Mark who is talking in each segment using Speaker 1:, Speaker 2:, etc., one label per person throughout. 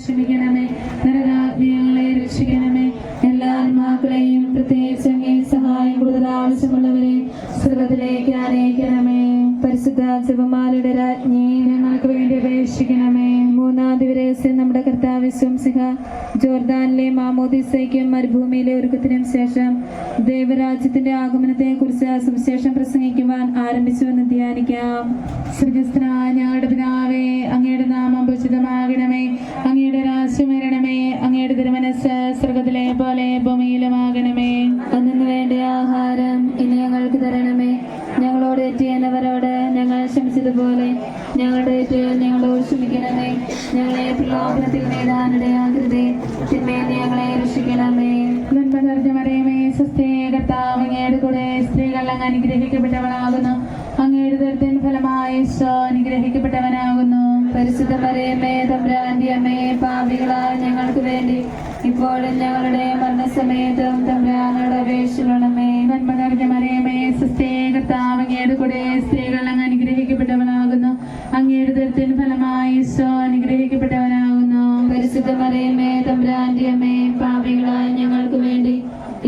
Speaker 1: ക്ഷമിക്കണമേ, നരകാഗ്നികളെ രക്ഷിക്കണമേ. എല്ലാ ആത്മാക്കളെയും പ്രത്യേകിച്ച് അങ്ങേ സഹായം കൂടുതൽ ആവശ്യമുള്ളവരെ സ്വർഗ്ഗത്തിലേക്ക് അനയിക്കണമേ. പരിശുദ്ധ ജപമാലയുടെ രാജ്ഞി, ഞങ്ങൾക്ക് വേണ്ടി അപേക്ഷിക്കണമേ. മൂന്നാം ദിവസം നമ്മുടെ കർത്താവ് ശംസിഹ ജോർദാനിലെ മാമോദീസയ്ക്കും മരുഭൂമിയിലെ ഒരുക്കത്തിനും ശേഷം ദൈവരാജ്യത്തിന്റെ ആഗമനത്തെ കുറിച്ച് സുവിശേഷം പ്രസംഗിക്കുവാൻ ആരംഭിച്ചുവെന്ന് ധ്യാനിക്കാം. സ്വർഗ്ഗസ്ഥനായ ഞങ്ങളുടെ പിതാവേ, അങ്ങയുടെ നാമം പൂജിതമാകണമേ, അങ്ങയുടെ രാജ്യം വരണമേ, അങ്ങയുടെ തിരുമനസ്സ് സ്വർഗ്ഗത്തിലെ പോലെ ഭൂമിയിലുമാകണമേ. അന്നു വേണ്ട ആഹാരം ഇനി ഞങ്ങൾക്ക് തരണമേ. ഞങ്ങളോട് തെറ്റിയുന്നവരോട് ഞങ്ങൾ ക്ഷമിച്ചതുപോലെ ഞങ്ങളുടെ തെറ്റുകൾ ഞങ്ങളോട് ക്ഷമിക്കണമേ. ഞങ്ങളെ പ്രലോഭനത്തിൽ നേടാനിടയാകരുതേ, തിന്മയിൽ ഞങ്ങളെ രക്ഷിക്കണമേ. നന്മ നിറഞ്ഞ മറിയമേ, സ്വസ്തി, കർത്താവ് അങ്ങയുടെ കൂടെ സ്ത്രീകൾ അങ്ങ് അനുഗ്രഹിക്കപ്പെട്ടവളാകുന്നു. അങ്ങയുടെ ദുരിതത്തിൻ ഫലമായി ഈശോ അനുഗ്രഹിക്കപ്പെട്ടവനാകുന്നു. പരിശുദ്ധ മറിയമേ, തമ്പുരാന്റെ അമ്മേ, പാപികളായ ഞങ്ങൾക്ക് വേണ്ടി ഇപ്പോഴും ഞങ്ങളുടെ മരണസമയത്തും തമ്പുരാനോട് അപേക്ഷിക്കണമേ. നന്മ നിറഞ്ഞ മറിയമേ, സ്വസ്തി, കർത്താവ് അങ്ങയുടെ കൂടെ സ്ത്രീകൾ അങ്ങ് അനുഗ്രഹിക്കപ്പെട്ടവളാകുന്നു. അങ്ങയുടെ ദുരിതത്തിൻ ഫലമായി ഈശോ അനുഗ്രഹിക്കപ്പെട്ടവനാകുന്നു. പരിശുദ്ധ മറിയമേ, തമ്പുരാന്റെ അമ്മേ, പാപികളായ ഞങ്ങൾക്ക് വേണ്ടി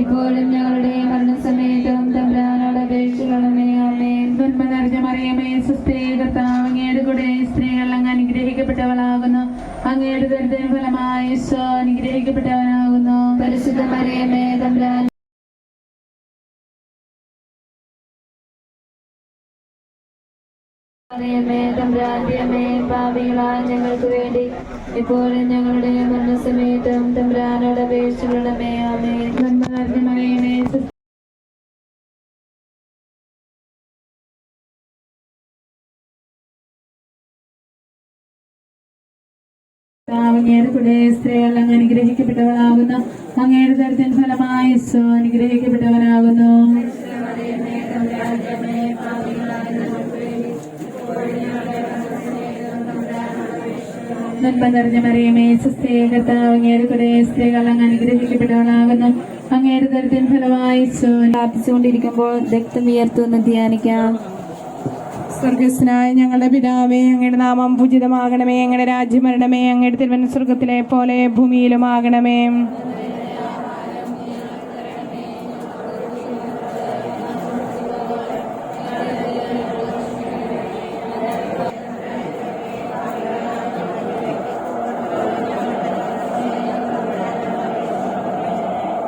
Speaker 1: ഇപ്പോഴും ഞങ്ങളുടെ മരണസമയത്തും തമ്പുരാനോട് അപേക്ഷിക്കണമേ. ആമേൻ. നന്മ നിറഞ്ഞ മറിയമേ, സ്വസ്തി, കർത്താവ് അങ്ങയുടെ കൂടെ സ്ത്രീകൾ അങ്ങ് അനുഗ്രഹിക്കപ്പെട്ടവളാകുന്നു. അങ്ങയുടെ ദുരിതത്തിൻ ഫലമായി ഈശോ അനുഗ്രഹിക്കപ്പെട്ടവനാകുന്നു. പരിശുദ്ധ മറിയമേ, തമ്പുരാൻ മറിയമേ, തമ്പുരാന്റെ അമ്മേ, പാപികളായ ഞങ്ങൾക്ക് വേണ്ടി ഇപ്പോഴും ഞങ്ങളുടെ മരണസമയത്തും തമ്പുരാനോട് അപേക്ഷിക്കണമേ. ആമേൻ. നന്മ നിറഞ്ഞ മറിയമേ, അങ്ങയുടെ കൂടെ സ്ത്രീകൾ അങ്ങ് അനുഗ്രഹിക്കപ്പെട്ടവളാകുന്നു. അങ്ങയുടെ ദുരിതത്തിൻ ഫലമായി ഈശോ അനുഗ്രഹിക്കപ്പെട്ടവനാകുന്നു. നന്മ നിറഞ്ഞ മറിയമേ, സ്വസ്തി, കർത്താവ് അങ്ങയുടെ കൂടെ സ്ത്രീകൾ അങ്ങ് അനുഗ്രഹിക്കപ്പെട്ടവളാകുന്നു. അങ്ങയുടെ ദുരിതത്തിൻ ഫലമായി ഈശോ. പ്രാർത്ഥിച്ചുകൊണ്ടിരിക്കുമ്പോൾ രക്തം ഉയർത്തുമെന്ന് ധ്യാനിക്കാം.
Speaker 2: സ്വർഗസ്നായ ഞങ്ങളുടെ പിതാവേ, അങ്ങയുടെ നാമം പൂജിതമാകണമേ, അങ്ങയുടെ രാജ്യം വരണമേ, അങ്ങയുടെ തിരുമനസ്സ് സ്വർഗത്തിലെ പോലെ ഭൂമിയിലുമാകണമേ.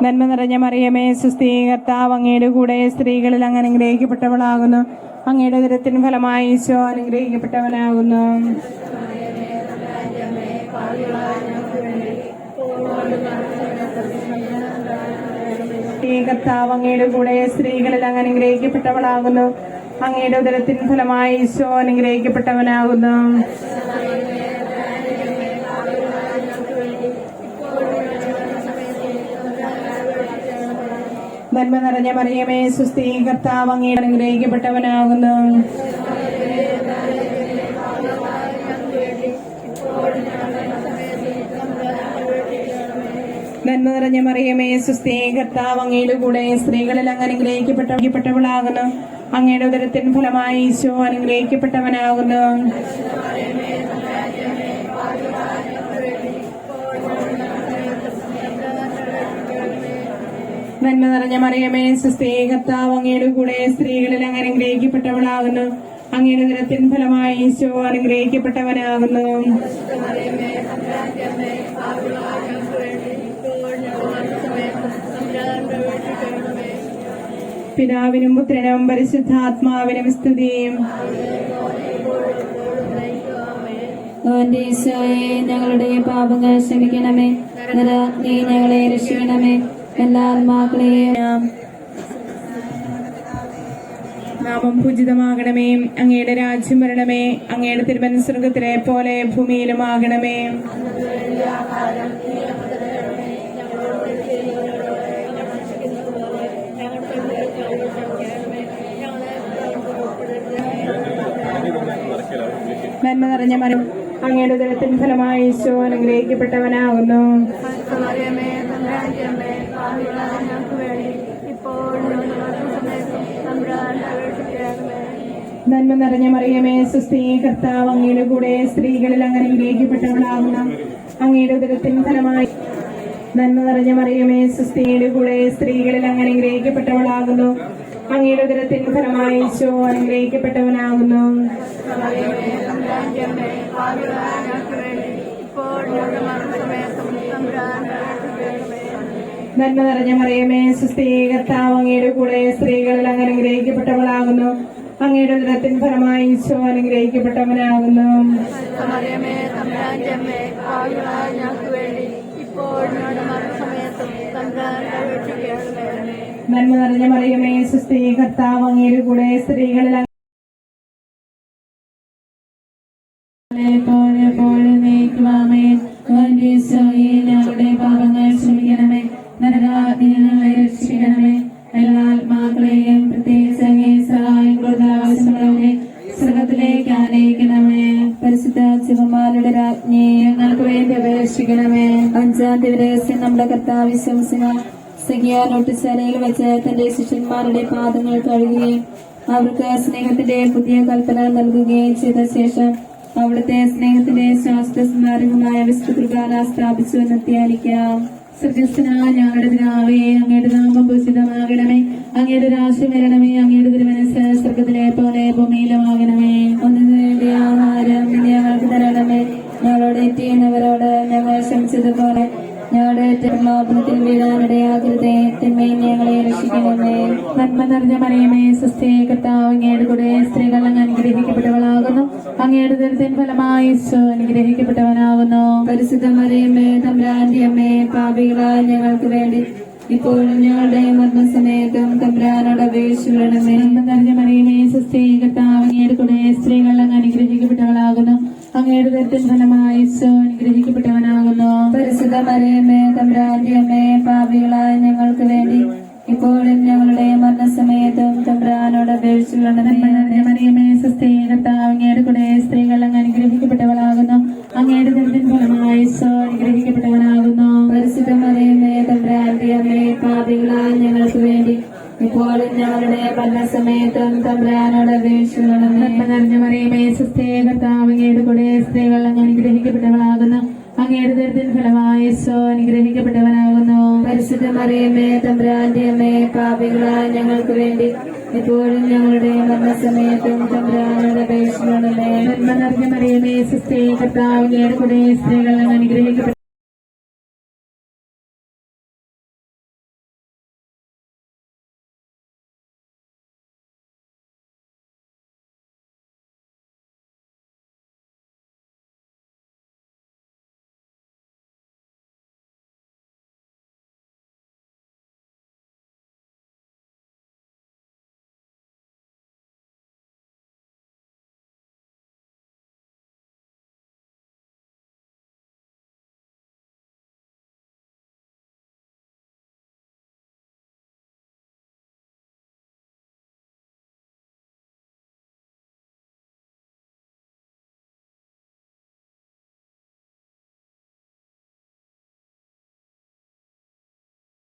Speaker 2: നന്മ നിറഞ്ഞ മറിയമേ, സ്വസ്തി, കർത്താവ് അങ്ങയുടെ കൂടെ സ്ത്രീകളിൽ അങ്ങ് അനുഗ്രഹിക്കപ്പെട്ടവളാകുന്നു. അങ്ങയുടെ ദുരിതത്തിൻ ഫലമായി ഈശോ അനുഗ്രഹിക്കപ്പെട്ടവനാകുന്നു. കർത്താവ് അങ്ങയുടെ കൂടെ സ്ത്രീകളിൽ അങ്ങ് അനുഗ്രഹിക്കപ്പെട്ടവളാകുന്നു. അങ്ങയുടെ ഉദരത്തിൻ ഫലമായി ഈശോ അനുഗ്രഹിക്കപ്പെട്ടവനാകുന്നു. നന്മ നിറഞ്ഞ മറിയമേ, സ്വസ്തി, കർത്താവ് അങ്ങയുടെ അനുഗ്രഹിക്കപ്പെട്ടവനാകുന്നു. നന്മ നിറഞ്ഞ മറിയമേ, സ്വസ്തി, കർത്താവ് അങ്ങയുടെ കൂടെ സ്ത്രീകളിൽ അങ്ങ് അനുഗ്രഹിക്കപ്പെട്ടവളാകുന്നു. അങ്ങയുടെ ഉദരത്തിൻ ഫലമായി ഈശോ അനുഗ്രഹിക്കപ്പെട്ടവനാകുന്നു. നന്മ നിറഞ്ഞ മറിയമേ, സ്വസ്തി, കർത്താവ് അങ്ങയുടെ കൂടെ സ്ത്രീകളിൽ അങ്ങ് അനുഗ്രഹിക്കപ്പെട്ടവളാകുന്നു. അങ്ങയുടെ ഉദരത്തിൻ ഫലമായി ഈശോ അനുഗ്രഹിക്കപ്പെട്ടവനാകുന്നു. പിതാവിനും പുത്രനും പരിശുദ്ധാത്മാവിനും സ്തുതിയും.
Speaker 1: ഈശോയെ, ഞങ്ങളുടെ പാപങ്ങൾ ക്ഷമിക്കണമേ, നീ ഞങ്ങളെ രക്ഷിക്കണമേ. എല്ലാ ആത്മാക്കളെയും
Speaker 2: നാമം പൂജിതമാകണമേ, അങ്ങയുടെ രാജ്യം വരണമേ, അങ്ങയുടെ തിരുമനസ്സ് സ്വർഗ്ഗത്തിലെ പോലെ ഭൂമിയിലുമാകണമേ. നന്മ നിറഞ്ഞ മരം, അങ്ങയുടെ ഉദരത്തിൻ ഫലമായി ഈശോ അനുഗ്രഹിക്കപ്പെട്ടവനാകുന്നു. നന്മ നിറഞ്ഞ മറിയമേ, സ്വസ്തി, കർത്താവ് അങ്ങയുടെ കൂടെ സ്ത്രീകളിൽ അങ്ങ് അനുഗ്രഹിക്കപ്പെട്ടവളാകുന്നു. അങ്ങയുടെ ഉദരത്തിൻ ഫലമായി നന്മ നിറഞ്ഞ മറിയമേ സുസ്ഥിയുടെ കൂടെ സ്ത്രീകളിൽ അങ്ങ് അനുഗ്രഹിക്കപ്പെട്ടവളാകുന്നു. അങ്ങയുടെ ഉദരത്തിൻ ഫലമായി ഈശോ അനുഗ്രഹിക്കപ്പെട്ടവനാകുന്നു. നന്മ നിറഞ്ഞ മറിയമേ സുസ്ഥിയെ കർത്താവ് അങ്ങയുടെ കൂടെ സ്ത്രീകളിൽ അങ്ങ് അനുഗ്രഹിക്കപ്പെട്ടവളാകുന്നു. അങ്ങയുടെ ഉദരത്തിൻ ഫലമായി ഈശോ അനുഗ്രഹിക്കപ്പെട്ടവനാകുന്നു. നന്മ നിറഞ്ഞ മറിയമേ സുസ്ഥിയെ കർത്താവ് അങ്ങയുടെ കൂടെ സ്ത്രീകളിൽ
Speaker 1: ഞങ്ങളുടെ പാപങ്ങൾ ക്ഷമിക്കണമേ. നരകാഗ്നികളെ രക്ഷിക്കണമേ. എല്ലാ ആത്മാക്കളെയും പ്രത്യേകിച്ച് സഹായം കൂടുതൽ ആവശ്യമുള്ളവരെ സ്വർഗത്തിലേക്ക് ആനയിക്കണമേ. പരിശുദ്ധ ശിവമാരുടെ രാജ്ഞിയെ ഞങ്ങൾക്ക് വേണ്ടി അപേക്ഷിക്കണമേ. അഞ്ചാം ദിവസം നമ്മുടെ കർത്താവ് സഖിയാനൊട്ടിശാലയിൽ വെച്ച് തന്റെ ശിഷ്യന്മാരുടെ പാദങ്ങൾ കഴുകുകയും അവർക്ക് സ്നേഹത്തിന്റെ പുതിയ കൽപ്പന നൽകുകയും ചെയ്ത ശേഷം അവിടുത്തെ സ്നേഹത്തിന്റെ ശാസ്ത്ര സ്മാരകമായ വിശുദ്ധ കുർബാന സ്ഥാപിച്ചു എന്ന് ധ്യാനിക്കാം. സ്വർഗസ്ഥനായ ഞങ്ങളുടെ പിതാവേ, അങ്ങയുടെ നാമം പൂജിതമാകണമേ. അങ്ങയുടെ രാജ്യം വരണമേ. അങ്ങയുടെ തിരുമനസ്സ് സ്വർഗത്തിലെ പോലെ ഭൂമിയിലുമാകണമേ. ഒന്നിനു വേണ്ടി ആഹാരം ഞങ്ങൾക്ക് തരണമേ. ഞങ്ങളോട് ചെയ്യുന്നവരോട് ഞങ്ങൾ ക്ഷമിച്ചതുപോലെ ഞങ്ങളുടെ പ്രലോഭനത്തിൽ വീഴാനിടയാകരുതേ. തിന്മയിൽ ഞങ്ങളെ രക്ഷിക്കണമേ.
Speaker 2: നന്മ നിറഞ്ഞ മറിയമേ സുസ്ഥിയെ കർത്താവ് അങ്ങയുടെ കൂടെ സ്ത്രീകൾ അങ്ങ് അനുഗ്രഹിക്കപ്പെട്ടവളാകുന്നു. അങ്ങയുടെ ഉദരത്തിൻ ഫലമായി ഈശോ അനുഗ്രഹിക്കപ്പെട്ടവനാകുന്നു.
Speaker 1: പരിശുദ്ധ മറിയമേ തമ്പുരാന്റെ അമ്മേ, പാപികളായ ഞങ്ങൾക്ക് വേണ്ടി ഇപ്പോഴും ഞങ്ങളുടെ മരണസമയത്തും തമ്പുരാനോട് അപേക്ഷിക്കണമേ.
Speaker 2: നന്മ നിറഞ്ഞ മറിയമേ സുസ്ഥിയെ കർത്താവ് അങ്ങയുടെ കൂടെ സ്ത്രീകൾ അങ്ങ് അനുഗ്രഹിക്കപ്പെട്ടവളാകുന്നു. അങ്ങയുടെ ഉദരത്തിൻ ഫലമായി ഈശോ അനുഗ്രഹിക്കപ്പെട്ടവനാകുന്നു.
Speaker 1: പരിശുദ്ധ മറിയമേ തമ്പുരാന്റെ അമ്മേ, പാപികളായ ഞങ്ങൾക്ക് വേണ്ടി ഇപ്പോഴും ഞങ്ങളുടെ മരണസമയത്തും തമ്പുരാനോട് അപേക്ഷിക്കണമേ.
Speaker 2: മറിയമേ സുസ്ഥിയെ കർത്താവ് അങ്ങയുടെ കൂടെ സ്ത്രീകൾ അങ്ങ് അനുഗ്രഹിക്കപ്പെട്ടവളാകുന്നു. അങ്ങയുടെ ഉദരത്തിൻ ഫലമായി ഈശോ അനുഗ്രഹിക്കപ്പെട്ടവനാകുന്നു.
Speaker 1: പരിശുദ്ധ മറിയമേ തമ്പുരാന്റെ അമ്മേ, പാപികളായ ഞങ്ങൾക്ക് വേണ്ടി ഇപ്പോഴും ഞങ്ങളുടെ മരണസമയത്തും തമ്പുരാനോട് അപേക്ഷിക്കണമേ.
Speaker 2: നന്മ നിറഞ്ഞ മറിയമേ സുസ്ഥിയെ കർത്താവ് അങ്ങയുടെ കൂടെ സ്ത്രീകൾ അങ്ങ് അനുഗ്രഹിക്കപ്പെട്ടവളാകുന്നു. അങ്ങയുടെ ഉദരത്തിൻ ഫലമായി ഈശോ അനുഗ്രഹിക്കപ്പെട്ടവനാകുന്നു.
Speaker 1: പരിശുദ്ധ മറിയമേ തമ്പുരാന്റെ അമ്മേ, പാപികളായ ഞങ്ങൾക്ക് വേണ്ടി ഇപ്പോഴും ഞങ്ങളുടെ മരണസമയത്തും തമ്പുരാനോട് അപേക്ഷിക്കണമേ.
Speaker 2: നന്മ നിറഞ്ഞ മറിയമേ സുസ്ഥിയെ കർത്താവ് അങ്ങയുടെ കൂടെ സ്ത്രീകൾ അങ്ങ് അനുഗ്രഹിക്കപ്പെട്ട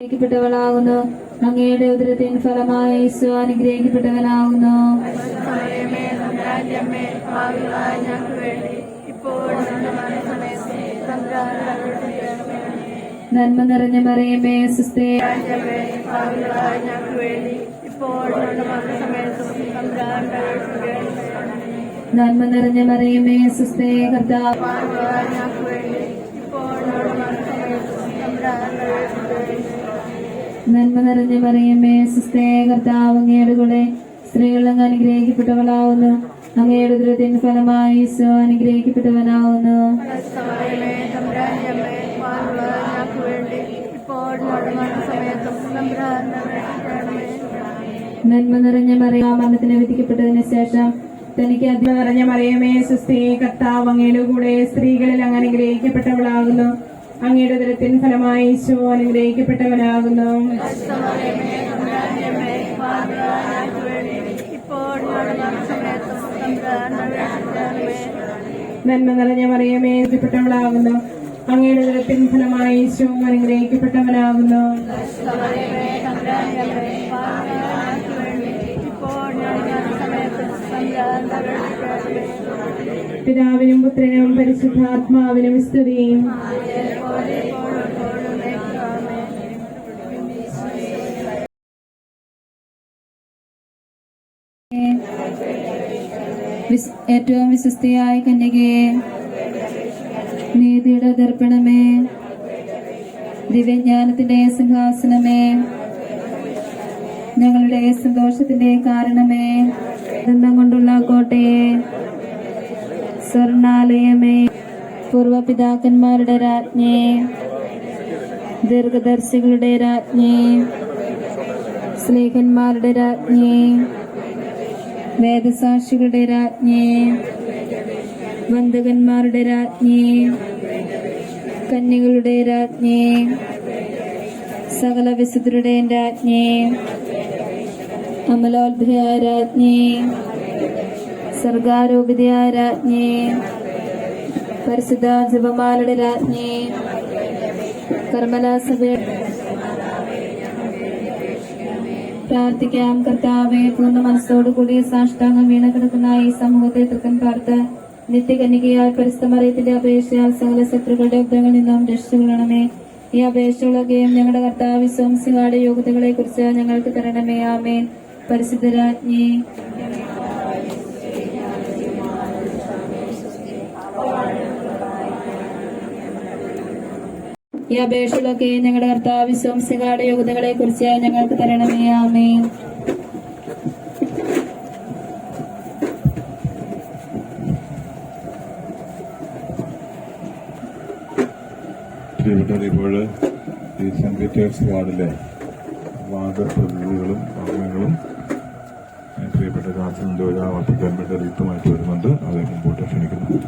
Speaker 1: അനുഗ്രഹിക്കപ്പെട്ടവളാകുന്നു. അങ്ങയുടെ ഉദരത്തിൻ ഫലമായി ഈശോ അനുഗ്രഹിക്കപ്പെട്ടവനാകുന്നു. നന്മ നിറഞ്ഞ മറിയമേ സുസ്ഥിയെ നന്മ നിറഞ്ഞ മറിയമേ സുസ്ഥിയെ കർത്താവ് നന്മ നിറഞ്ഞ മറിയമേ സുസ്ഥിയെ കർത്താവ് അങ്ങയുടെ കൂടെ സ്ത്രീകൾ അങ്ങ് അനുഗ്രഹിക്കപ്പെട്ടവളാവുന്നു. അങ്ങയുടെ ഉദരത്തിൻ ഫലമായി ഈശോ അനുഗ്രഹിക്കപ്പെട്ടവനാവുന്നു. നന്മ നിറഞ്ഞ മറിയം മരണത്തിന് വിധിക്കപ്പെട്ടതിന് ശേഷം തനിക്ക്
Speaker 2: നന്മ നിറഞ്ഞ മറിയമേ സുസ്ഥിയെ കർത്താവ് അങ്ങയുടെ കൂടെ സ്ത്രീകളിൽ അങ്ങ് അനുഗ്രഹിക്കപ്പെട്ടവളാകുന്നു. അങ്ങയുടെ ഉദരത്തിൻ ഫലമായി ഈശോ അനുഗ്രഹിക്കപ്പെട്ടവനാകുന്നു. നന്മ നിറഞ്ഞ മറിയമേ അനുഗ്രഹിക്കപ്പെട്ടവളാകുന്നു. അങ്ങയുടെ ഉദരത്തിൻ ഫലമായി ഈശോ അനുഗ്രഹിക്കപ്പെട്ടവനാകുന്നു. പിതാവിനും പുത്രനും പരിശുദ്ധാത്മാവിനും സ്തുതി.
Speaker 1: ഏറ്റവും വിശ്വസ്തയായ കന്യകയെ, നീതിയുടെ ദർപ്പണമേ, ദിവ്യജ്ഞാനത്തിന്റെ സിംഹാസനമേ, ഞങ്ങളുടെ സന്തോഷത്തിന്റെ കാരണമേ, ദന്തം കൊണ്ടുള്ള കോട്ടയെ, സ്വർണാലയമേ, പൂർവപിതാക്കന്മാരുടെ രാജ്ഞി, ദീർഘദർശികളുടെ രാജ്ഞി, സ്ലേഹന്മാരുടെ രാജ്ഞി, വേദസാക്ഷികളുടെ രാജ്ഞി, വന്ദകന്മാരുടെ രാജ്ഞി, കന്യകളുടെ രാജ്ഞി, സകല വിശുദ്ധരുടെ രാജ്ഞി, അമലോത്ഭയായ രാജ്ഞി, സർഗാരോപിതയായ രാജ്ഞി, പരിശുദ്ധ ജപമാലയുടെ രാജ്ഞി, കർമ്മലാസഭയുടെ പ്രാർത്ഥിക്കാം. കർത്താവെ, പൂർണ്ണ മനസ്സോടുകൂടി സാഷ്ടാംഗം വീണ കിടക്കുന്ന ഈ സമൂഹത്തെ തൃക്കൻ പാർത്ത് നിത്യകന്യകയാൽ പരിശുദ്ധ മറിയത്തിന്റെ അപേക്ഷയാൽ സകല ശത്രുക്കളുടെ ഉപദ്രവങ്ങളിൽ നിന്നും രക്ഷിച്ചുകൊള്ളണമേ. ഈ അപേക്ഷകളൊക്കെയും ഞങ്ങളുടെ കർത്താവ് സംസിഹായുടെ യോഗ്യതകളെ കുറിച്ച് ഞങ്ങൾക്ക് തരണമേ. ആമേൻ. പരിശുദ്ധ രാജ്ഞി, ഈ അപേക്ഷകളൊക്കെ ഞങ്ങളുടെ കർത്താവ് സംസിഹായുടെ യോഗ്യതകളെ കുറിച്ച് ഞങ്ങൾക്ക് തരണമേ. ആമേൻ.
Speaker 3: ഇപ്പോൾ ഈ സെന്റ് പീറ്റേഴ്സ് വാർഡിലെ വാദപ്രതിനിധികളും അംഗങ്ങളും പ്രിയപ്പെട്ട കാർച്ചൻ ജോജ വർദ്ധിക്കാൻ വേണ്ടി റീത്തുമായിട്ട് വരുന്നുണ്ട്. അവരെ മുമ്പോട്ട് ക്ഷണിക്കുന്നു.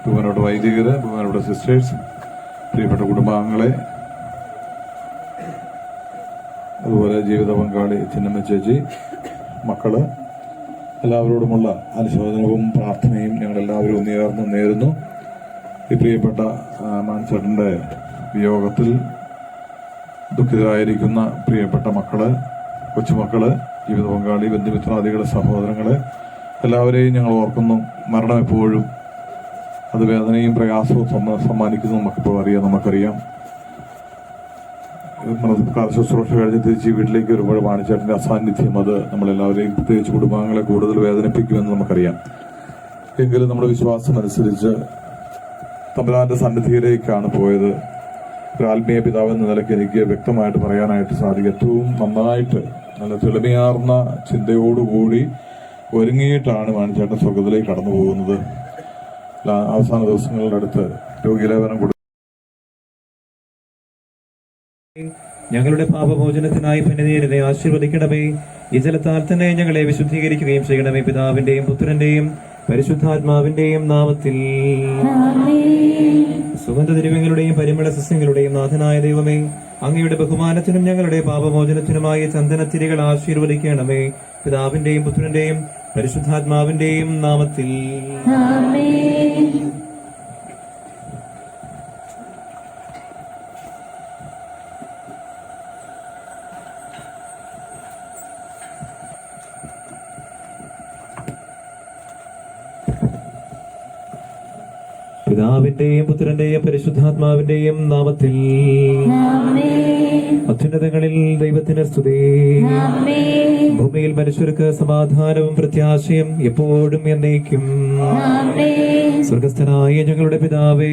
Speaker 3: ബഹുമാനപ്പെട്ട വൈദികര്, ബഹുമാനപ്പെട്ട സിസ്റ്റേഴ്സ്, പ്രിയപ്പെട്ട കുടുംബാംഗങ്ങളെ, അതുപോലെ ജീവിത പങ്കാളി ചിന്നമ്മ ചേച്ചി, മക്കള്, എല്ലാവരോടുമുള്ള അനുശോചനവും പ്രാർത്ഥനയും ഞങ്ങളെല്ലാവരും ഉയർന്നു നേരുന്നു. ഈ പ്രിയപ്പെട്ട മാൻചേട്ടന്റെ വിയോഗത്തിൽ ദുഃഖിതരായിരിക്കുന്ന പ്രിയപ്പെട്ട മക്കള്, കൊച്ചുമക്കള്, ജീവിത പങ്കാളി, ബന്ധുമിത്രാദികള്, സഹോദരങ്ങള്, എല്ലാവരെയും ഞങ്ങൾ ഓർക്കുന്നു. മരണം എപ്പോഴും അത് വേദനയും പ്രയാസവും സമ്മാനിക്കുന്നു. നമുക്കറിയാം. ശുശ്രൂഷ കഴിഞ്ഞ് തിരിച്ച് വീട്ടിലേക്ക് ഒരുപാട് വാണിച്ചേട്ടന്റെ അസാന്നിധ്യം അത് നമ്മളെല്ലാവരെയും, പ്രത്യേകിച്ച് കുടുംബാംഗങ്ങളെ കൂടുതൽ വേദനിപ്പിക്കുമെന്ന് നമുക്കറിയാം. എങ്കിലും നമ്മുടെ വിശ്വാസം അനുസരിച്ച് തമ്പുരാന്റെ സന്നിധിയിലേക്കാണ് പോയത്. ഒരു ആത്മീയ പിതാവ് എന്ന നിലയ്ക്ക് എനിക്ക് വ്യക്തമായിട്ട് പറയാനായിട്ട് സാധിക്കും. ഏറ്റവും നന്നായിട്ട് നല്ല തെളിമയാർന്ന ചിന്തയോടുകൂടി ഒരുങ്ങിയിട്ടാണ് വാണിച്ചേട്ടൻ സ്വർഗത്തിലേക്ക് കടന്നു പോകുന്നത്. അവസാന ദിവസങ്ങളുടെ അടുത്ത് രോഗീലേപനം കൊടുത്തു.
Speaker 4: ഞങ്ങളുടെ പാപമോചനത്തിനായി പനിനീരനെ ആശീർവദിക്കണമേ. ഈ ജലത്താൽ തന്നെ ഞങ്ങളെ വിശുദ്ധീകരിക്കുകയും ചെയ്യണമേ. പിതാവിന്റെയും പുത്രന്റെയും പരിശുദ്ധാത്മാവിന്റെയും നാമത്തിൽ. സുഗന്ധദ്രവ്യങ്ങളുടെയും പരിമള സസ്യങ്ങളുടെയും നാഥനായ ദൈവമേ, അങ്ങയുടെ ബഹുമാനത്തിനും ഞങ്ങളുടെ പാപമോചനത്തിനുമായി ചന്ദനത്തിരികൾ ആശീർവദിക്കണമേ. പിതാവിന്റെയും പുത്രന്റെയും പരിശുദ്ധാത്മാവിന്റെയും നാമത്തിൽ. പിതാവിന്റെയും പുത്രന്റെയും പരിശുദ്ധാത്മാവിന്റെയും നാമത്തിൽ. അത്യുന്നതങ്ങളിൽ ദൈവത്തിന് സ്തുതി. ഭൂമിയിൽ മനുഷ്യർക്ക് സമാധാനവും പ്രത്യാശയും എപ്പോഴും എന്നേക്കും. സ്വർഗസ്ഥനായ ഞങ്ങളുടെ പിതാവേ,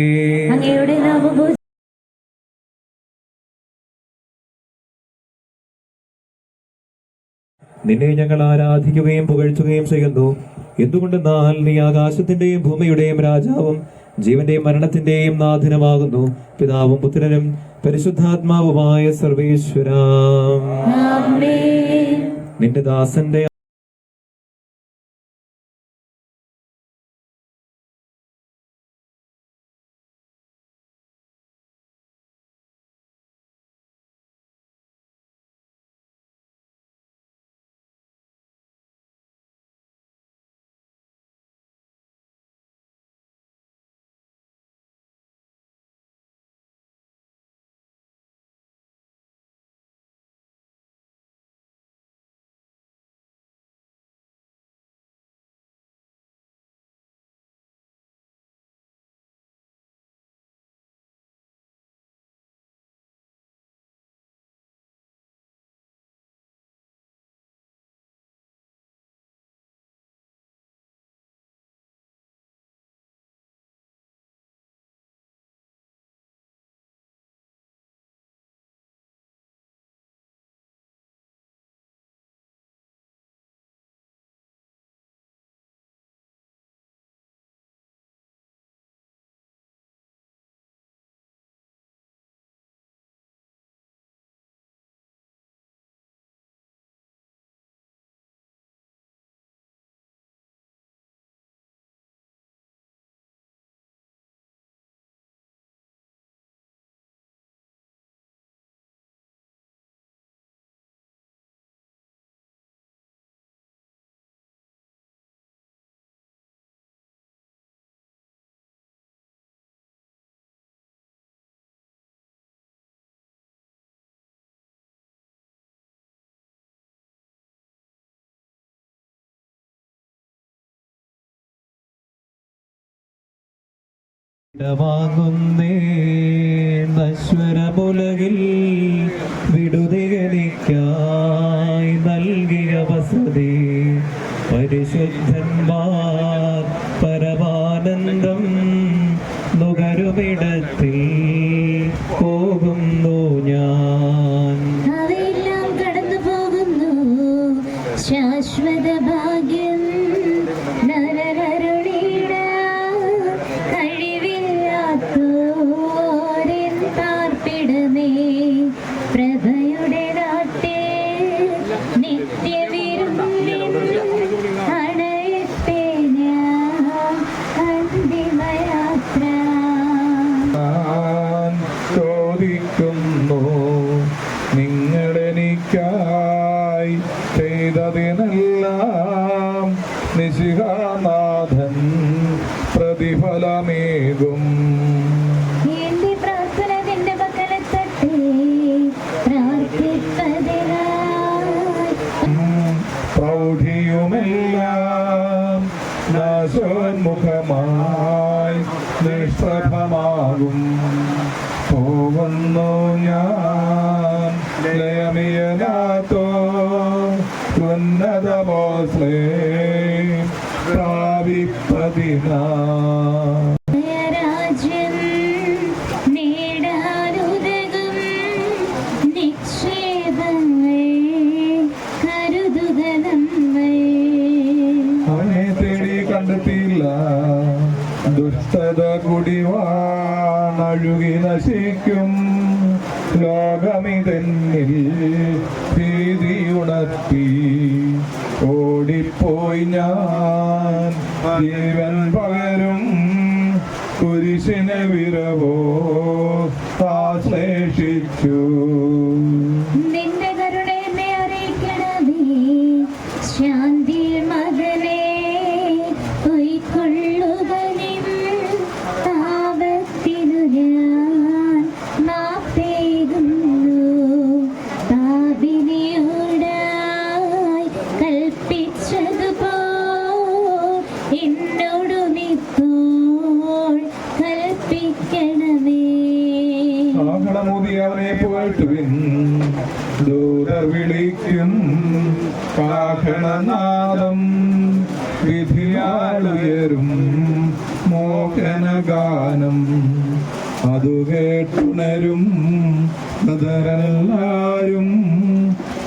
Speaker 4: നിന്നെ ഞങ്ങൾ ആരാധിക്കുകയും പുകഴ്ത്തുകയും ചെയ്യുന്നു. എന്തുകൊണ്ടെന്നാൽ നീ ആകാശത്തിന്റെയും ഭൂമിയുടെയും രാജാവും ജീവന്റെയും മരണത്തിന്റെയും നാഥനുമാകുന്നു. പിതാവും പുത്രനും പരിശുദ്ധാത്മാവുമായ സർവേശ്വര, നിന്റെ ദാസന്റെ വാങ്ങുന്നേ നശ്വരമുലകിൽ വിടുതികനിക്കായി നൽകിയ വസതി പരിശുദ്ധന്മാർ പരമാനന്ദം നുകരുമിടത്തിൽ പോകുന്നു ഞാൻ.
Speaker 5: അവയെല്ലാം കടന്നു പോകുന്നു ശാശ്വത ഭാഗ്യം നരകരുളിട കഴിവില്ലാത്തോരൻ പാർപ്പിടമേ പ്രഭയുടെ നാട്ടേ നിത്യവിരുന്നിൽ അണയട്ടെ ഞാൻ അന്തിമയാത്ര.
Speaker 3: ചോദിക്കുന്നു നിങ്ങളെനിക്കായി ചെയ്തതിനെല്ലാം നിശികാനാഥൻ പ്രതിഫലമേകും.
Speaker 5: എന്റെ പ്രാർത്ഥന നിന്റെ പക്കലെത്തട്ടെ പ്രാർത്ഥിപ്പതിനായി
Speaker 3: പ്രൗഢിയുമെല്ലാം നാശോന്മുഖമായി നിഷ്പ്രഭമാകും. പോകുന്നു ഞാൻ ലയമിയനാത്തോ ഉന്നതമോസ്ലേ പ്രാപിപ്പതിനാ.
Speaker 5: രാജ്യം നേടാനുതകും നിക്ഷേപങ്ങൾ കരുതുക നമ്മൾ.
Speaker 3: അവനെ തേടി കണ്ടെത്തിയില്ല, ദുഷ്ടത കുടിവാണഴുകി നശിക്കും. ലോകമിതെന്നിൽ ഭീതിയുണർത്തി ഓടിപ്പോയി ഞാൻ. ജീവൻ പകരും കുരിശിനെ വിരവോ ആശ്ലേഷിച്ചു.
Speaker 5: നിന്റെ കരുണ എന്നെ അറിയിക്കണമേ ശാന്തി മകനെ ഉൾക്കൊള്ളുകയും താപത്തിനു ഞാൻ മാപ്പേകുന്നു. പാപിനിയോടായി കൽപ്പിച്ചതുപോ എന്നോടുമിപ്പോൾ കൽപ്പിക്കണമേ.
Speaker 3: ആഹളമുതി അവനെ പുകഴ്ത്തുവിൻ, ദൂതർ വിളിക്കും കാഹളനാദം. വിധിയാളുയരും മോഹനഗാനം, അതു കേട്ടുണരും ബദരെല്ലാരും.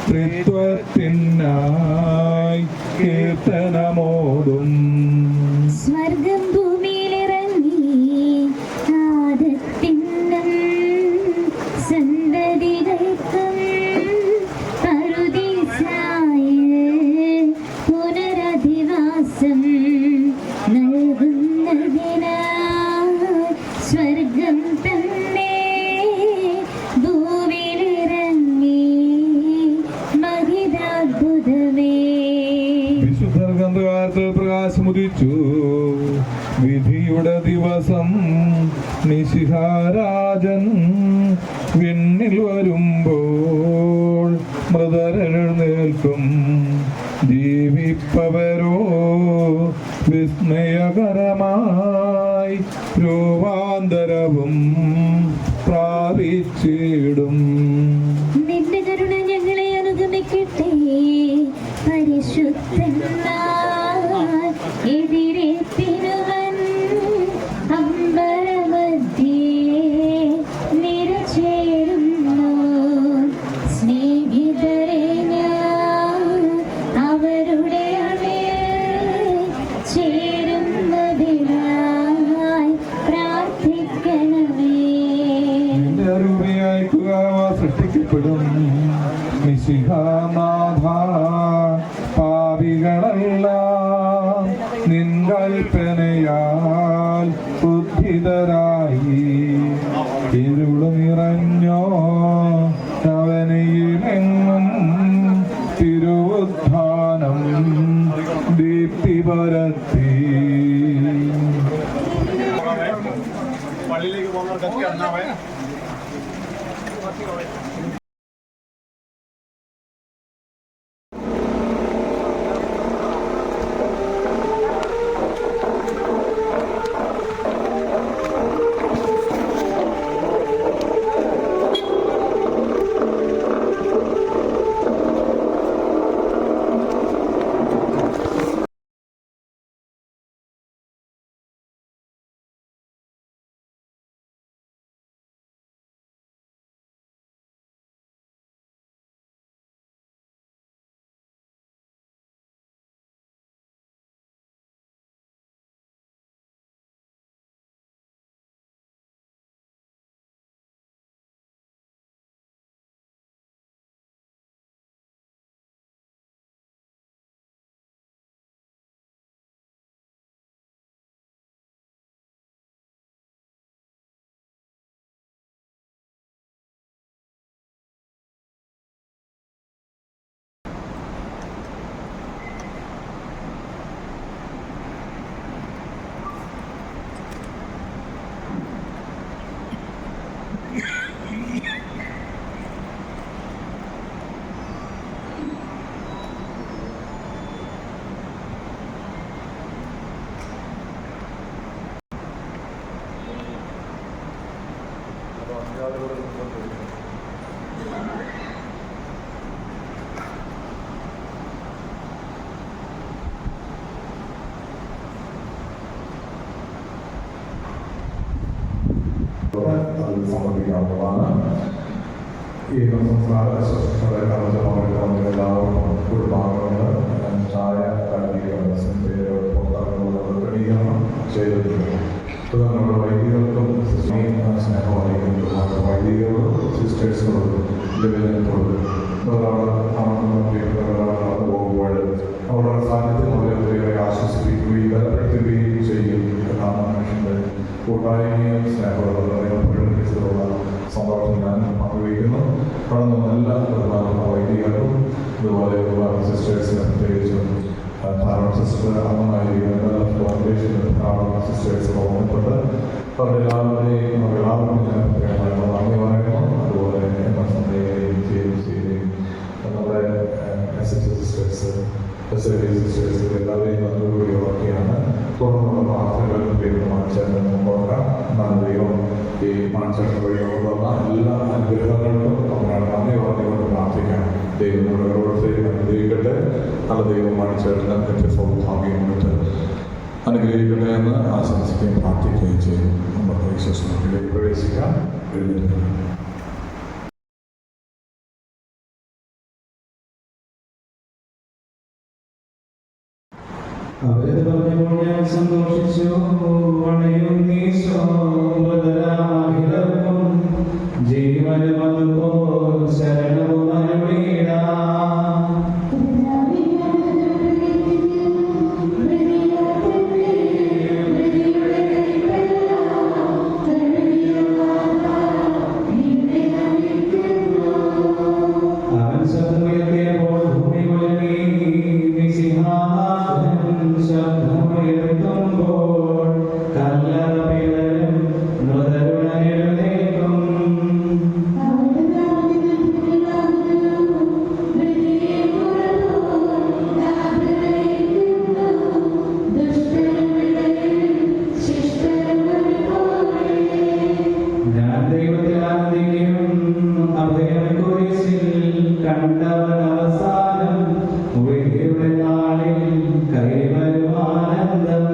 Speaker 3: ത്രിത്വത്തിനായി കീർത്തനമോടും.
Speaker 5: സ്വർഗം ഭൂമിയിലിറങ്ങി ആദത്തിനും സന്തതികൾക്കും പറുദീസായിൽ പുനരധിവാസം നൽകുന്നതിനായി സ്വർഗം തന്നെ ഭൂമിയിലിറങ്ങി മഹിതാത്ഭുതമേ.
Speaker 3: വിശുദ്ധർ ഗന്ധകാരത്തിൽ പ്രകാശമുദിച്ചു. വിധിയുടെ ദിവസം നിശിഹാരാജൻ വിണ്ണിൽ വരുമ്പോൾ മൃതരെഴുന്നേൽക്കും. ജീവിപ്പവരോ വിസ്മയകരമായി രൂപാന്തരവും പ്രാപിച്ചിടും.
Speaker 5: നിന്റെ കരുണ ഞങ്ങളെ അനുഗമിക്കട്ടെ പരിശുദ്ധന്മാർ എതിരെ തിരുവൻ അമ്പരമധ്യേ നിരചേരുന്നു. സ്നേഹിതരെ ഞാൻ അവരുടെ അണയിൽ ചേരുന്നതിനായി പ്രാർത്ഥിക്കണമേ.
Speaker 3: നിന്റെ രൂപയായിക്കുക സൃഷ്ടിക്കപ്പെടും. മിശിഹാനാഥ പാപികളെല്ലാം നിൻ കൽപ്പനയാൽ ബുദ്ധിതരായി. ഇരുളു നിറഞ്ഞോ അവനയിലെങ്ങും തിരുവുത്ഥാനം ദീപ്തി പരത്തി.
Speaker 6: പള്ളിയിലേക്ക് പോകുന്നവർക്കൊക്കെ ഉണ്ടാവേ.
Speaker 3: അത് സമർപ്പിക്കാവുന്നതാണ്. ഈ സംസ്ഥാന എല്ലാവരും കുടുംബാംഗങ്ങൾ ചായ ക്രമീകരണം ചെയ്തിട്ടുണ്ട്. നമ്മുടെ വൈദികർക്കും സ്നേഹമായിരിക്കും വൈദികരോടും സിസ്റ്റേഴ്സിനോടും ലഭ്യതയോടും പോകുമ്പോൾ അവരുടെ സാന്നിധ്യം അവരെ ആശ്വസിപ്പിക്കുകയും ബലപ്പെടുത്തുകയും ചെയ്യും എന്നാണ് മനുഷ്യൻ്റെ കൂട്ടായ്മയും സ്നേഹമുള്ള സന്തോഷം ഞാൻ പങ്കുവയ്ക്കുന്നു. കടന്നു എല്ലാ വൈദികർക്കും ഇതുപോലെ സിസ്റ്റേഴ്സിനെ പ്രത്യേകിച്ചും സിസ്റ്റർ അമ്മമായിരിക്കുന്ന ഫൗണ്ടേഷൻ സിസ്റ്റേഴ്സിനെ ഓർമ്മപ്പെട്ട് അവരെല്ലാവരെയും ഞാൻ നന്ദി പറയുന്നു. അതുപോലെ സന്ധ്യയെയും ജെയിംസിനെയും നമ്മുടെ സിസ്റ്റേഴ്സ് സിസ്റ്റേഴ്സ് എല്ലാവരെയും നന്ദിയോടെ ഉറക്കിയാണ് തുടർന്നുള്ള പ്രാർത്ഥനകൾക്ക് പേര് മാണിച്ചേട്ടൻ മുമ്പോട്ട് ദൈവം ഈ മാണിച്ചേട്ടൻ വഴിയുള്ള എല്ലാ അനുഗ്രഹങ്ങൾക്കും നമ്മൾ നന്ദി പറഞ്ഞുകൊണ്ട് പ്രാർത്ഥിക്കാം. ദൈവം നമ്മുടെ ഓരോരുത്തരെയും അനുഗ്രഹിക്കട്ടെ. നല്ല ദൈവം മാണിച്ചേട്ടന് എൻ്റെ സൗഭാഗ്യം കൊണ്ട് അനുഗ്രഹിക്കട്ടെ എന്ന് ആശംസിക്കുകയും പ്രാർത്ഥിക്കുകയും ചെയ്യും. നമ്മുടെ വിശ്വസനത്തിലേക്ക് പ്രവേശിക്കാം. എഴുന്നേൽക്കാം.
Speaker 6: അവരത് പറഞ്ഞപ്പോൾ ഞാൻ സന്തോഷിച്ചു. വണയും നീശോധരാഹിതർക്കും ജീവനും അതുപോൽ ശരണവും അനുവീടാ. അവൻ ശബ്ദമുയർത്തിയപ്പോൾ ഭൂമി കുലുങ്ങി. ശബ്ദമുയർത്തുമ്പോൾ കല്ലറ പിളരും മൃതരുണനെഴുന്നേൽക്കും. ഞാൻ ദൈവത്തിൽ ആനന്ദിക്കും. അഭയം കുരിശിൽ കണ്ടവൻ അവസാനം ഉയരുടെ നാളിൽ കൈവരും ആനന്ദം.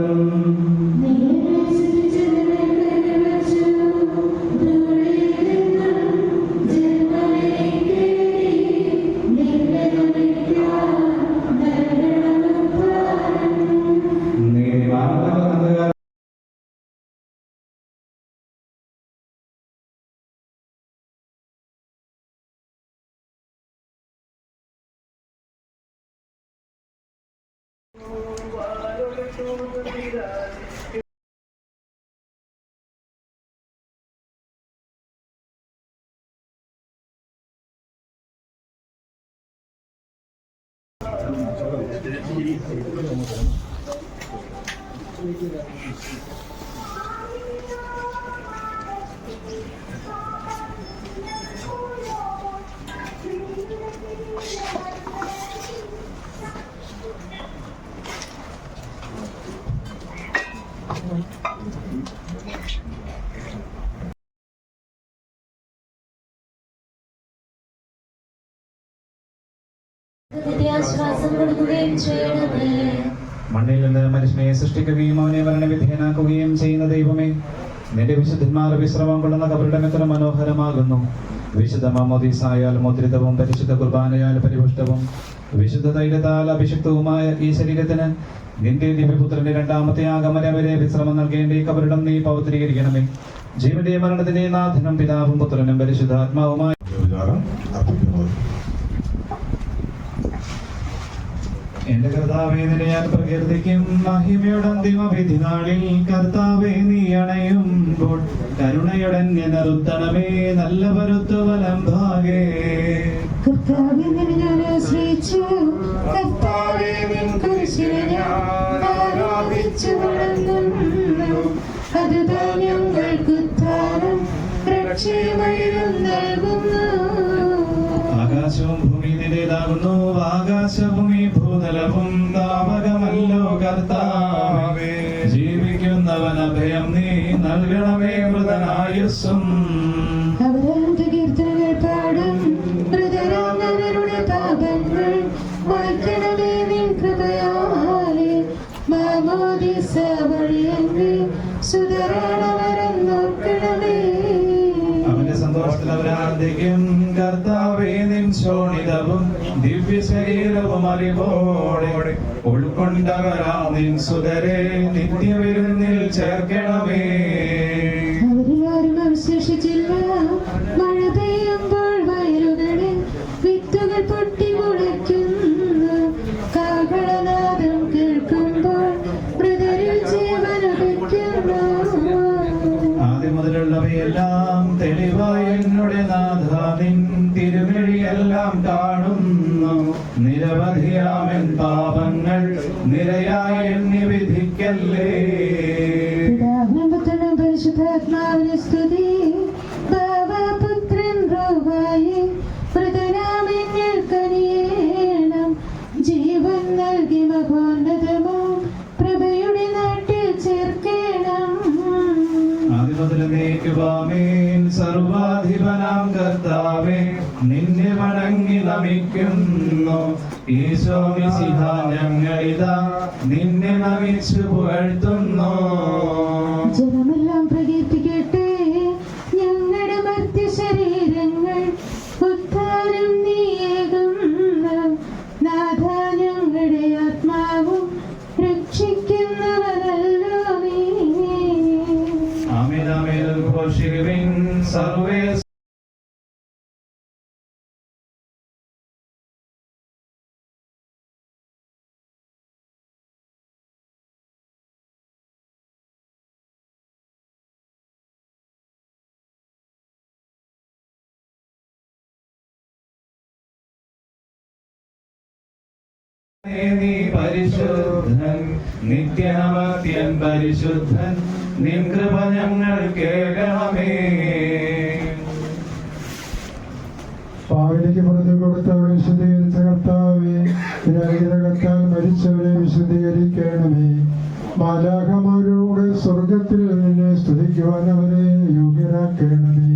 Speaker 5: വിദ്യാശ്വാസം കൊടുക്കുകയും ചെയ്യണമേ.
Speaker 6: മണ്ണിൽ നിന്ന് മനുഷ്യനെ സൃഷ്ടിക്കുകയും അവനെ മരണവിധേയനാക്കുകയും ചെയ്യുന്ന ദൈവമേ, നിന്റെ വിശുദ്ധന്മാർ വിശ്രമം കൊള്ളുന്ന കബറിടം എത്ര മനോഹരമാകുന്നു. വിശുദ്ധ മാമോദീസായാൽ മുദ്രിതവും പരിശുദ്ധ കുർബാനയാൽ പരിപുഷ്ടവും വിശുദ്ധ തൈലത്താൽ അഭിഷിക്തവുമായ ഈ ശരീരത്തിന് നിന്റെ ദിവ്യപുത്രന്റെ രണ്ടാമത്തെ ആഗമനം വരെ വിശ്രമം നൽകേണ്ട ഈ കബറിടം നീ പവിത്രീകരിക്കണമേ. ജീവന്റെ മരണത്തിന്റെ നാഥനും പിതാവും പുത്രനും പരിശുദ്ധാത്മാവുമായി എന്റെ കർത്താവേ, നിന്നെ ഞാൻ പ്രകീർത്തിക്കും. മഹിമയുടെ അന്തിമ വിധി നാളിൽ കർത്താവേ, നീ അണയുമ്പോൾ കരുണയുടെ നിർത്തണമേ. നല്ല പരുത്തു വലം ഭാഗേ
Speaker 5: കർത്താവേ, നിന്നെ ഞാൻ ആശ്രയിച്ചു. കർത്താവേ, നിൻ കുരിശിനെ ഞാൻ ആരാധിച്ചു വണങ്ങുന്നു. അതുതാൻ ഞങ്ങൾക്ക് ഉദ്ധാരം രക്ഷയും നൽകുന്നു.
Speaker 6: ആകാശവും ഭൂമി നിന്റേതാകുന്നു. ആകാശഭൂമി ഭൂതലവും താപകമല്ലോ കർത്താവേ. ജീവിക്കുന്നവൻ അഭയം നീ നൽകണമേ മൃതനായുസ്സും. പ്രാർത്ഥിക്കും. കർത്താവേ, നിൻ ശോണിതവും ദിവ്യ ശരീരവും അറിവോടെ ഉൾക്കൊണ്ടവരാ നിൻ സുതരെ നിത്യവിരുന്നിൽ ചേർക്കണമേ.
Speaker 5: അവരിലാരും അവശേഷിച്ചില്ല. മഴ പെയ്യുമ്പോൾ വയലുകളിൽ വിത്തുകൾ പൊട്ടി മുളയ്ക്കുന്നു. കാഹളനാദം കേൾക്കുമ്പോൾ മൃതരിൽ ജീവനുദിക്കുന്നു.
Speaker 6: ആദ്യം മുതലുള്ളവയെല്ലാം തെളിവായ എന്നുടെ നാഥ നിൻ തിരുവഴിയെല്ലാം കാണുന്നു. നിരവധിയാമൻ പാപങ്ങൾ നിരയായ എണ്ണി വിധിക്കല്ലേ.
Speaker 5: പിതാവിനും പുത്രനും പരിശുദ്ധാത്മാവിന് സ്തുതി. ബാബാപുത്രൻ റൂഹായി മൃതനാമിന്നിൽ കനിയേണം. ജീവൻ നൽകി മഹോന്നതമോ പ്രഭയുടെ നാട്ടിൽ ചേർക്കണം.
Speaker 6: ആദിമുതലേക്കുവാമേൻ. സർവാധിപനാം കർത്താവേ, നിന്നെ വണങ്ങി നമിക്കുന്നു. ഈശോ മിശിഹ, ഞങ്ങളിതാ നിന്നെ നമിച്ചു പുകഴ്ത്തുന്നു.
Speaker 5: ജനമെല്ലാം പ്രകീർത്തിക്കട്ടെ ഞങ്ങളുടെ മർത്യ ശരീരങ്ങൾ. ഉദ്ധാരം നീയേകുന്നു നാഥ. ഞങ്ങളുടെ ആത്മാവും രക്ഷിക്കുന്നവനല്ലോ നീ.
Speaker 6: ആമേൻ ആമേൻ. ഘോഷിക്കുവിൻ സർവ്വേ. നീ പരിശുദ്ധൻ, നിത്യനമത്യൻ പരിശുദ്ധൻ. നിൻ കൃപ ഞങ്ങൾ കേൾക്കണമേ.
Speaker 7: പാവിലേക്ക് പറഞ്ഞു കൊടുത്തവരെ വിശുദ്ധീകരിച്ച കർത്താവേ, വിരഹിതകത്താൽ മരിച്ചവരെ വിശുദ്ധീകരിക്കണമേ. മാലാഖമാരുടെ സ്വർഗത്തിൽ നിന്നെ സ്തുതിക്കുവാൻ അവരെ യോഗ്യരാക്കണമേ.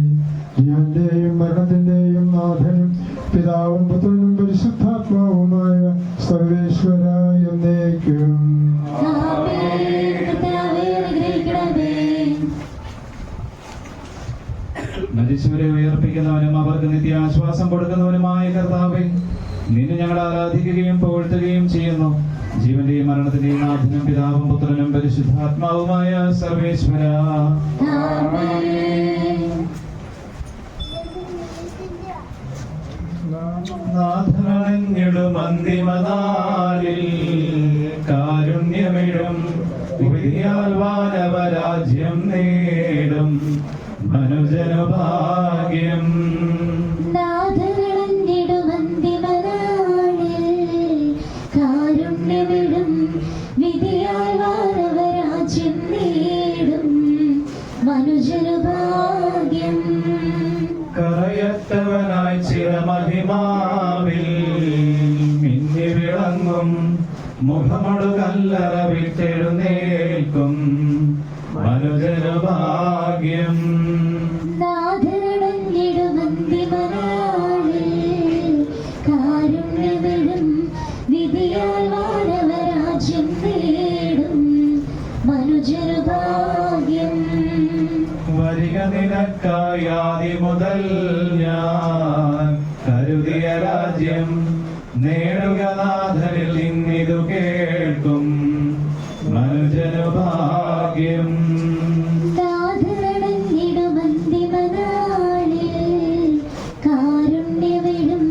Speaker 7: ജീവന്റെയും മരണത്തിന്റെയും നാഥനും പിതാവും പുത്രനും പരിശുദ്ധാത്മാവുമായ സർവേശ്വര എന്നേക്കും.
Speaker 6: മരിച്ചവരെ ഉയർപ്പിക്കുന്നവനും അവർക്ക് നിത്യാശ്വാസം കൊടുക്കുന്നവനുമായ കർത്താവേ, നിന്നെ ഞങ്ങൾ ആരാധിക്കുകയും പുകഴ്ത്തുകയും ചെയ്യുന്നു. ജീവന്റെയും മരണത്തിന്റെയും നാഥനും പിതാവും പുത്രനും പരിശുദ്ധാത്മാവുമായ സർവേശ്വര. നാഥനണിഞ്ഞിടും അന്തിമനാളിൽ കാരുണ്യമിടും വിധിയാൽ വാനവരാജ്യം നേടും മനുജനുഭാഗ്യം.
Speaker 5: കാരുണ്യമിടും വിധിയാൽ വാനവരാജ്യം നേടും മനുജനുഭാഗ്യം.
Speaker 6: കറയറ്റവനായി ചിരമഹിമാവിൽ മിന്നി വിളങ്ങും മുഖമൊടു കല്ലറ വിട്ടെഴുന്നേൽക്കും മനുജനുഭാഗ്യം.
Speaker 5: കാരുണ്യമിടും വിധിയാൽ വാനവരാജ്യം നേടും മനുജനുഭാഗ്യം.
Speaker 6: വരിക നിനക്കായി ആദി മുതൽ ഞാൻ കരുതിയ രാജ്യം നേടുക നാഥനിൽ നിന്നിതു കേൾക്കും മനുജനുഭാഗ്യം.
Speaker 5: കാരുണ്യമിടും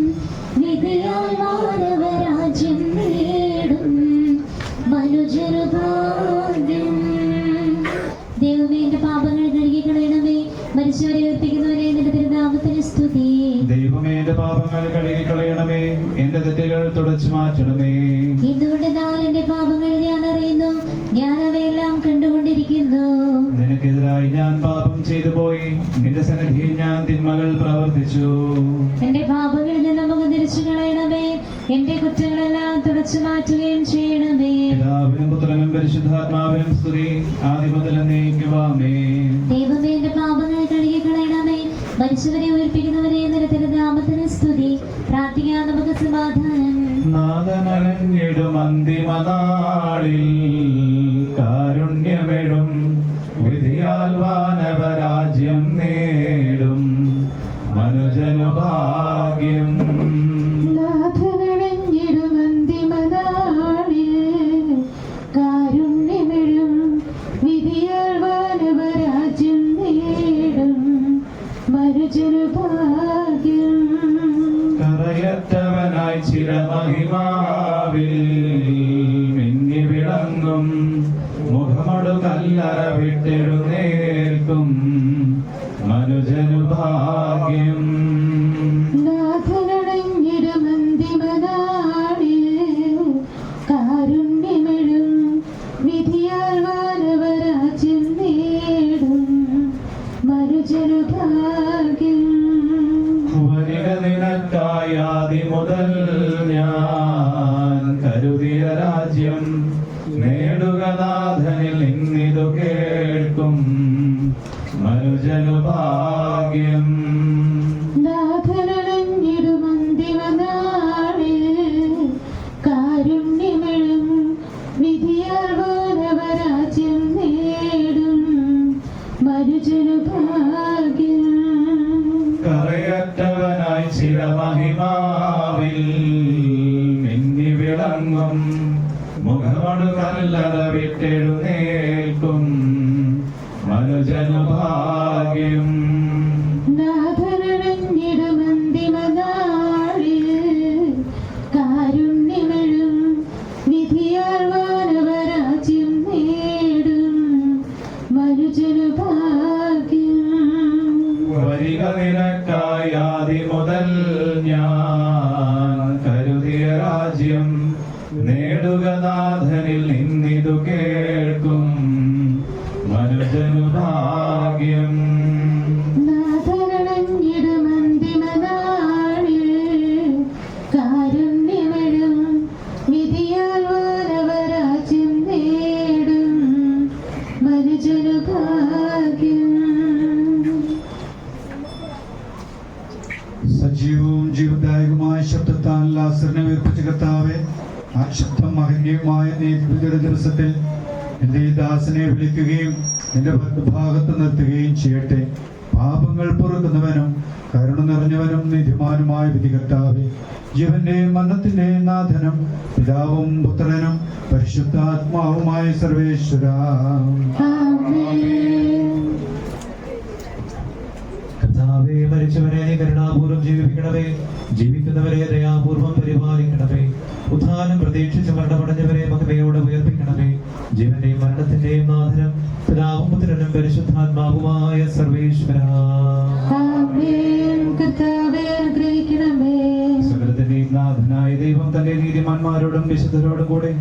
Speaker 5: വിധിയാൽ വാനവരാജ്യം നേടും മനുജനുഭാഗ്യം. ദൈവമേ, എന്റെ പാപങ്ങൾ കഴുകിക്കളയണമേ. മരിച്ചവരെ ഉയർപ്പിക്കുന്നവരെ നിന്റെ തിരുനാമത്തിന് സ്തുതി.
Speaker 6: ദൈവമേ, എന്റെ പാപങ്ങൾ കഴുകിക്കളയണമേ. എന്റെ തെറ്റുകൾ തുടച്ചു മാറ്റണമേ.
Speaker 5: എന്തുകൊണ്ട് എന്റെ പാപങ്ങൾ ഞാൻ അറിയുന്നു, ഞാൻ അവയെല്ലാം കണ്ടുകൊണ്ടിരിക്കുന്നു.
Speaker 6: നിനക്കെതിരായി ഞാൻ പാപം ചെയ്തു പോയി, നിന്റെ സന്നിധിയിൽ ഞാൻ തിന്മകൾ പ്രവർത്തിച്ചു.
Speaker 5: എന്റെ പാപങ്ങളിൽ നിന്ന് നമുക്ക് തിരിച്ചു കളയണമേ. എന്റെ കുറ്റങ്ങളെല്ലാം തുടച്ചു മാറ്റുകയും ചെയ്യണമേ.
Speaker 6: പിതാവിനും പുത്രനും പരിശുദ്ധാത്മാവിനും സ്തുതി, ആദ്യം മുതൽ എന്നേക്കുമാമേൻ.
Speaker 5: ദൈവമേ, എന്റെ പാപങ്ങൾ കഴുകിക്കളയണമേ. മരിച്ചവരെ ഉയർപ്പിക്കുന്നവരെ നിന്റെ തിരുനാമത്തിന് സ്തുതി. പ്രാർത്ഥിക്കാൻ നമുക്ക് സമാധാനം.
Speaker 6: നാഥനണിഞ്ഞിടും അന്തിമനാളിൽ കാരുണ്യമിടും വിധിയാൽ വാനവരാജ്യം നേടും
Speaker 2: മനുജനുഭാഗ്യം.
Speaker 6: കറയറ്റവനായി ചിരമഹിമാവിൽ മിന്നി വിളങ്ങും മുഖമടു കല്ലറ വിട്ടെഴുന്നേൽക്കും മനുജനു ഭാഗ്യം.
Speaker 2: നാഥനടഞ്ഞിടുമന്തിമനാളിൽ കാരുണ്യമെഴും വിധിയാൽ വാനവരാജ്യം നേടും മനുജനുഭാഗ്യം.
Speaker 6: വരിക നിനക്കായി ആദ്യം മുതൽ ഞാൻ കരുതിയ രാജ്യം നേടുക നാഥനിൽ ഇന്നിതു കേൾക്കും മനുജനു ഭാഗ്യം.
Speaker 2: നാഥനടഞ്ഞിടുമന്തിമനാളിൽ കാരുണ്യമെഴും വിധിയാൽ വാനവരാജ്യം നേടും മനുജനുഭാഗ്യം.
Speaker 6: കറയറ്റവനായി ചിരമഹിമാവിൽ മിന്നി വിളങ്ങും മുഖമടു കല്ലറ വിട്ടെഴുന്നേൽക്കും മനുജനു ഭാഗ്യം.
Speaker 2: നാഥനടഞ്ഞിടുമന്തിമനാളിൽ കാരുണ്യമെഴും വിധിയാൽ വാനവരാജ്യം നേടും മനുജനുഭാഗ്യം.
Speaker 6: വരിക നിനക്കായി ആദ്യം മുതൽ ഞാൻ കരുതിയ രാജ്യം നേടുക നാഥനിൽ നിന്നിതു കേൾക്കും മനുജനു ഭാഗ്യം.
Speaker 2: നാഥനടഞ്ഞിടുമന്തിമനാളിൽ കാരുണ്യമെഴും വിധിയാൽ വാനവരാജ്യം നേടും മനുജനുഭാഗ്യം.
Speaker 8: സജീവവും ജീവദായകമായ ശബ്ദത്താൽ ലാസറിനെ ഉയർപ്പിച്ച കർത്താവേ, ആ ശബ്ദം മഹനീയമായ നീതിയുടെ ദിവസത്തിൽ എന്റെ ഈ ദാസനെ വിളിക്കുകയും എന്റെ ഭാഗത്ത് നിർത്തുകയും ചെയ്യട്ടെ. പാപങ്ങൾ പൊറുക്കുന്നവനും കരുണ നിറഞ്ഞവനും നീതിമാനുമായ വിധി കർത്താവേ, ജീവന്റെയും മരണത്തിന്റെയും നാഥനും പിതാവും പുത്രനും പരിശുദ്ധാത്മാവുമായ സർവേശ്വര.
Speaker 4: കർത്താവേ, മരിച്ചവരെ നീ കരുണാപൂർവ്വം ജീവിപ്പിക്കണമേ, ജീവിക്കുന്നവരെ ദയാപൂർവ്വം പരിപാലിക്കണമേ. ഉത്ഥാനം പ്രതീക്ഷിച്ച് മരണമടഞ്ഞവരെ മഹിമയോടെ ഉയർപ്പിക്കണമേ. ജീവന്റെയും മരണത്തിന്റെയും നാഥനും പിതാവും പുത്രനും പരിശുദ്ധാത്മാവുമായ സർവേശ്വര.
Speaker 6: സകലത്തിന്റെയും നാഥനായ ദൈവം തന്റെ നീതിമാന്മാരോടും വിശുദ്ധരോടും കൂടെ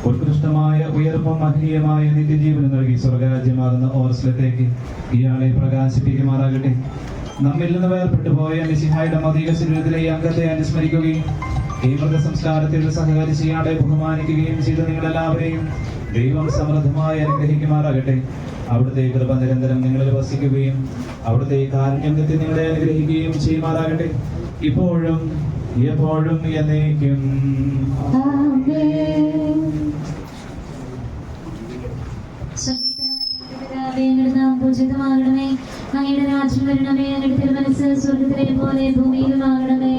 Speaker 6: ഉത്കൃഷ്ടമായ ഉയർപ്പും മഹനീയമായ നിത്യജീവനം നൽകി സ്വർഗരാജ്യമാകുന്ന ഓർസ്ലത്തേക്ക് ഇയാളെ പ്രകാശിപ്പിക്കുമാറാകട്ടെ. നമ്മിൽ നിന്ന് വേർപെട്ടു പോയ മിശിഹായുടെ മദീക ശരീരത്തിലെ ഈ അംഗത്തെ അനുസ്മരിക്കുകയും ഈ മൃതസംസ്കാരത്തിൽ സഹകരിച്ച് ഇയാളെ ബഹുമാനിക്കുകയും ചെയ്ത നിങ്ങളെല്ലാവരെയും ദൈവം സമൃദ്ധമായി അനുഗ്രഹിക്കുമാറാകട്ടെ. അവിടുത്തെ കൃപ നിരന്തരം നിങ്ങളിൽ വസിക്കുകയും അവിടുത്തെ കാരുണ്യം നിങ്ങളെ അനുഗ്രഹിക്കുകയും ചെയ്യുമാറാകട്ടെ, ഇപ്പോഴും എപ്പോഴും എന്നേക്കും.
Speaker 5: പൂജിതമാകണമേ, അങ്ങയുടെ രാജ്യം വരണമേ, അങ്ങയുടെ തിരുമനസ് സ്വർഗത്തിലെ പോലെ ഭൂമിയിലുമാകണമേ.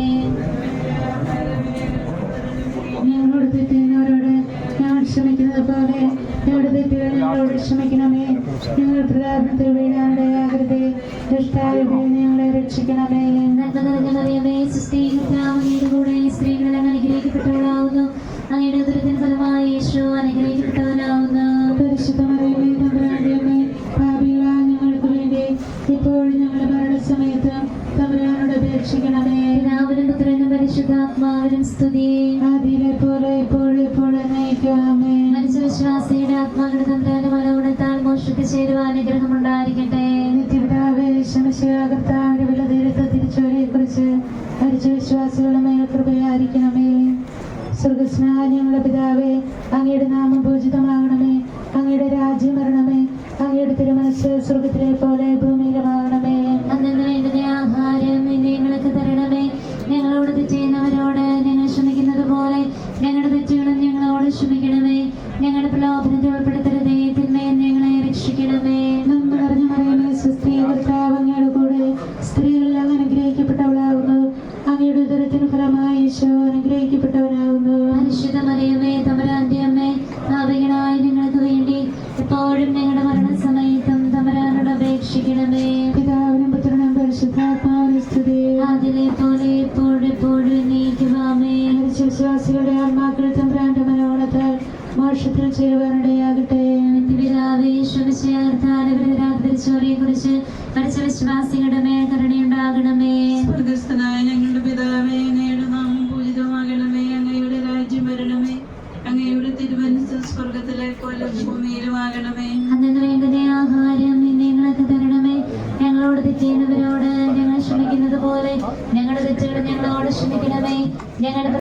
Speaker 2: ഞങ്ങളോട് തെറ്റുന്നവരോട് ഞങ്ങൾ ക്ഷമിക്കുന്നത് പോലെ ഞങ്ങളുടെ തെറ്റുകൾ ഞങ്ങളോട് ക്ഷമിക്കണമേ. ഞങ്ങൾ പ്രതാപത്തിൽ വീഴാനിടയാകരുതേ, ദുഷ്ടാരൂപിയിൽ ഞങ്ങളെ രക്ഷിക്കണമേ.
Speaker 5: നന്മ നിറഞ്ഞ മറിയമേ, സുസ്ഥി, കർത്താവ് അങ്ങയുടെ കൂടെ സ്ത്രീകളെല്ലാം അനുഗ്രഹിക്കപ്പെട്ടവളാവുന്നു. അങ്ങയുടെ ഉദരത്തിൻ ഫലമായി യേശു അനുഗ്രഹിക്കപ്പെട്ടവനാവുന്നു.
Speaker 2: പരിശുദ്ധ മറിയമേ, തമ്പുരാന്റെ അമ്മേ, പാപികളായ ഞങ്ങൾക്ക് വേണ്ടി ഇപ്പോഴും ഞങ്ങളുടെ മരണസമയത്ത് തമ്പുരാനോട് അപേക്ഷിക്കണമേ.
Speaker 5: പിതാവിനും പുത്രനും പരിശുദ്ധാത്മാവിനും സ്തുതി.
Speaker 2: ആദിയിലെ പോലെ ഇപ്പോഴും എപ്പോഴും എന്നേക്കും. ആമേൻ.
Speaker 5: മരിച്ച വിശ്വാസിയുടെ ആത്മാക്കളുടെ തമ്പുരാന്റെ മനോഗുണത്താൽ മോക്ഷത്തിൽ ചേരുവാൻ അനുഗ്രഹം ഉണ്ടായിരിക്കട്ടെ.
Speaker 2: നിത്യപിതാവേ, ശമശിഹാ കർത്താവിന്റെ വിലതീരത്തെ തിരിച്ചവരെ കുറിച്ച് മരിച്ച വിശ്വാസികളുടെ മേൽ കൃപയായിരിക്കണമേ. സ്വർഗസ്നായ ഞങ്ങളുടെ പിതാവേ, അങ്ങയുടെ നാമം പൂജിതമാകണമേ, അങ്ങയുടെ രാജ്യം വരണമേ, അങ്ങയുടെ തിരുമനസ് സ്വർഗത്തിലെ പോലെ ഭൂമിയിലുമാകണമേ.
Speaker 5: അന്നു വേണ്ടുന്ന ആഹാരം ഇന്ന് ഞങ്ങൾക്ക് തരണമേ. ഞങ്ങളോട് തെറ്റുന്നവരോട് ഞങ്ങൾ ക്ഷമിക്കുന്നത് പോലെ ഞങ്ങളുടെ തെറ്റുകളും ഞങ്ങളോട് ക്ഷമിക്കണമേ. ഞങ്ങളുടെ പ്രലോഭനത്തിൽ ഉൾപ്പെടുത്തരുതേ, തിന്മയിൽ ഞങ്ങളെ രക്ഷിക്കണമേ.
Speaker 2: നന്മ നിറഞ്ഞ മറിയമേ, സ്വസ്തി, കർത്താവ് അങ്ങയുടെ കൂടെ സ്ത്രീകളെല്ലാം അനുഗ്രഹിക്കപ്പെട്ടവളാകുന്നു. അങ്ങയുടെ ഉദരത്തിന് ഫലമായി യേശു അനുഗ്രഹിക്കപ്പെട്ടവനാകുന്നു.
Speaker 5: പരിശുദ്ധ മറിയമേ, തമ്പുരാന്റെ അമ്മേ, പാപികളായ ഞങ്ങൾക്ക് വേണ്ടി എപ്പോഴും ഞങ്ങളുടെ മരണസമയത്തും തമ്പുരാനോട് അപേക്ഷിക്കണമേ. വിശ്വാസികളുടെ മേൽ കരുണയുണ്ടാകണമേ.
Speaker 9: സ്വർഗസ്ഥനായ ഞങ്ങളുടെ പിതാവേ, അങ്ങയുടെ നാമം പൂജിതമാകണമേ. അങ്ങയുടെ രാജ്യം വരണമേ. അങ്ങയുടെ തിരുമനസ്സ് സ്വർഗത്തിലെ പോലെ ഭൂമിയിലുമാകണമേ.
Speaker 5: അന്നു വേണ്ടുന്ന ആഹാരം ഇന്ന് ഞങ്ങൾക്ക് തരണമേ. ഞങ്ങളോട് തെറ്റുന്നവരോട് ഞങ്ങൾ ക്ഷമിക്കുന്നത് പോലെ ഞങ്ങളുടെ തെറ്റുകൾ ഞങ്ങളോട് ക്ഷമിക്കണമേ. ഞങ്ങളുടെ